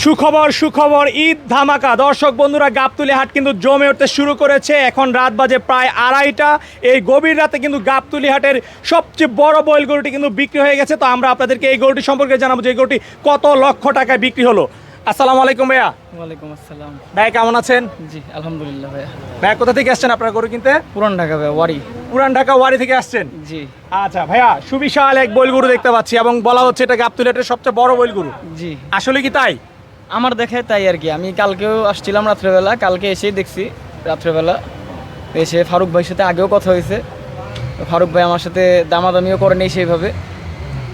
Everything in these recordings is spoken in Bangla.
সুখবর সুখবর, ঈদ ধামাকা। দর্শক বন্ধুরা, গাবতলী হাট কিন্তু জমে উঠতে শুরু করেছে। এখন রাত বাজে প্রায় 2:30। এই গভীর রাতে কিন্তু গাবতলী হাটের সবচেয়ে বড় বইল গরুটি কিন্তু বিক্রি হয়ে গেছে। তো আমরা আপনাদেরকে এই গরুটি সম্পর্কে জানাবো যে এই গরুটি কত লক্ষ টাকায় বিক্রি হলো। আসসালামু আলাইকুম ভাইয়া। ওয়ালাইকুম আসসালাম। ভাই কেমন আছেন? জি আলহামদুলিল্লাহ ভাইয়া। ভাইয়া কোথা থেকে আসছেন আপনারা গরু কিনতে? পুরান ঢাকা ভাইয়া, ওয়ারি। পুরান ঢাকা ওয়ারি থেকে আসছেন? জি। আচ্ছা ভাইয়া, সুবিশাল এক বইল গরু দেখতে পাচ্ছি এবং বলা হচ্ছে এটা গাবতলী হাটের সবচেয়ে বড় বইল গরু। জি আসলে কি তাই? আমার দেখায় তাই আর কি। আমি কালকেও আসছিলাম রাত্রেবেলা, কালকে এসেই দেখছি রাত্রেবেলা। এসে ফারুক ভাইয়ের সাথে আগেও কথা হয়েছে। ফারুক ভাই আমার সাথে দামাদামিও করে নেই সেইভাবে।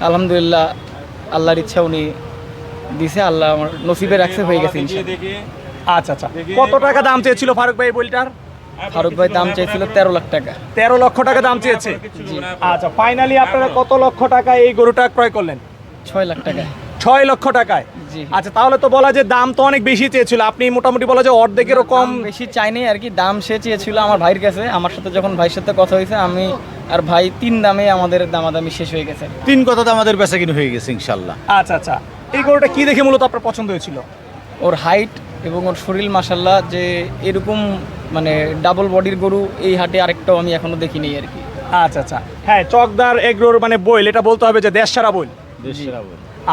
আলহামদুলিল্লাহ, আল্লাহর ইচ্ছা উনি দিছে, আল্লাহ আমার নসিবে রাখছে, হয়ে গেছে ইনশাআল্লাহ। আচ্ছা আচ্ছা, কত টাকা দাম চেয়েছিল ফারুক ভাই এই বইলটার? ফারুক ভাই দাম চাইছিল 13 লাখ টাকা। 13 লক্ষ টাকা দাম চেয়েছে। জি। আচ্ছা, ফাইনালি আপনারা কত লক্ষ টাকায় এই গরুটা ক্রয় করলেন? 6 লাখ টাকা। 6 লক্ষ টাকায়। জি। আচ্ছা, তাহলে তো বলা যে দাম তো অনেক বেশি চেয়েছিল, আপনি মোটামুটি বলা যে অর্ধেকেরও কম। দাম বেশি চাইনি আর কি, দাম সে চেয়েছিল আমার ভাইয়ের কাছে। আমার সাথে যখন ভাইয়ের সাথে কথা হয়েছে, আমি আর ভাই 3 দামে আমাদের দামাদামি শেষ হয়ে গেছে। 3 কথাতে আমাদের বেচা কিনে হয়ে গেছে ইনশাল্লাহ। আচ্ছা আচ্ছা, এই গরুটা কি দেখে মূলত আপনার পছন্দ হয়েছিল? ওর হাইট এবং ওর শরীর মাশাল্লাহ, যে এরকম মানে ডাবল বডির গরু এই হাটে আরেকটাও আমি এখনো দেখিনি আর কি। আচ্ছা আচ্ছা, হ্যাঁ, চকদার এগ্রোর মানে বইল, এটা বলতে হবে যে দেশ সারা বইল।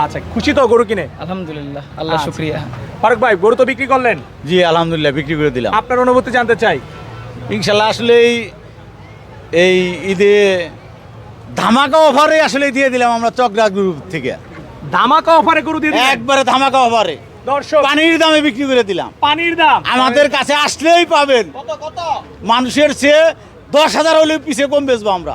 আচ্ছা, খুশি তো গরু কিনে? আলহামদুলিল্লাহ, আল্লাহ আচ্ছা। শুক্রিয়া। ফারুক ভাই, গরু তো বিক্রি করলেন, জি আলহামদুলিল্লাহ বিক্রি করে দিলাম। আপনার অনুভূতি জানতে চাই। ইনশাল্লাহ আসলে এই ঈদে ধামাকা অফারে আসলে দিয়ে দিলাম আমরা চকরা গ্রুপ থেকে। ধামাকা অফারে গরু দিয়ে দিলেন? একবারে ধামাকা অফারে দর্শক, পানির দামে বিক্রি করে দিলাম। পানির দাম আমাদের কাছে আসলেই পাবেন। কত কত? মানুষের চেয়ে 10,000 হলে পিছিয়ে কম বেচবো আমরা।